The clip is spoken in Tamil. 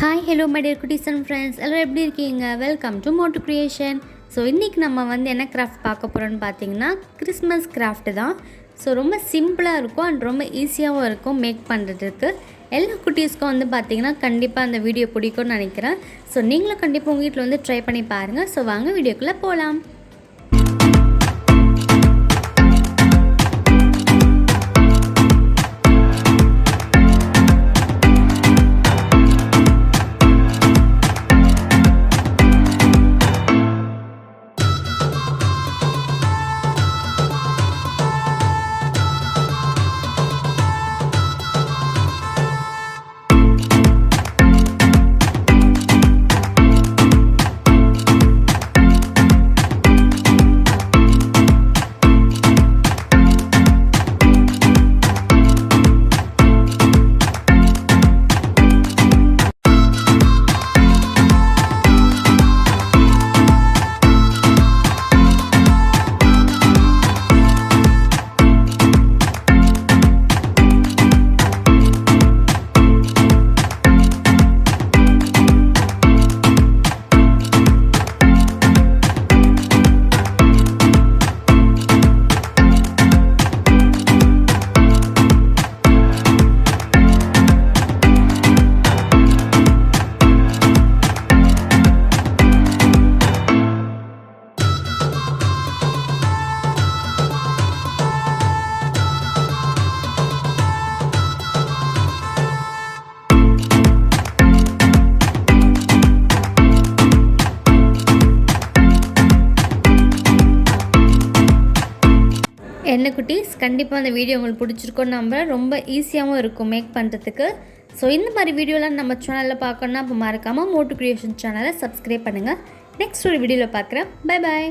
ஹாய் ஹலோ மை டியர் குட்டீஸ் அண்ட் ஃப்ரெண்ட்ஸ் எல்லோரும் எப்படி இருக்கீங்க? Welcome to மோட்டுக்ரியேஷன். ஸோ இன்றைக்கி நம்ம என்ன கிராஃப்ட் பார்க்க போகிறோன்னு பார்த்தீங்கன்னா கிறிஸ்மஸ் கிராஃப்ட் தான். ஸோ ரொம்ப சிம்பிளாக இருக்கும் அண்ட் ரொம்ப ஈஸியாகவும் இருக்கும் மேக் பண்ணுறதுக்கு. எல்லா குட்டீஸ்க்கும் பார்த்தீங்கன்னா கண்டிப்பாக அந்த வீடியோ பிடிக்கும்னு நினைக்கிறேன். ஸோ நீங்களும் கண்டிப்பாக உங்கள் வீட்டில் ட்ரை பண்ணி பாருங்கள். ஸோ வாங்க வீடியோக்குள்ளே போகலாம். என்ன குட்டீஸ், கண்டிப்பாக அந்த வீடியோ உங்களுக்கு பிடிச்சிருக்கோன்னு நம்புறேன். ரொம்ப ஈஸியாகவும் இருக்கும் மேக் பண்ணுறதுக்கு. ஸோ இந்த மாதிரி வீடியோலாம் நம்ம சேனலில் பார்க்கணுன்னா அப்போ மறக்காமல் மோட்டுக்ரியேஷன் சேனலை சப்ஸ்கிரைப் பண்ணுங்கள். நெக்ஸ்ட் ஒரு வீடியோவில் பார்க்குறேன். Bye bye.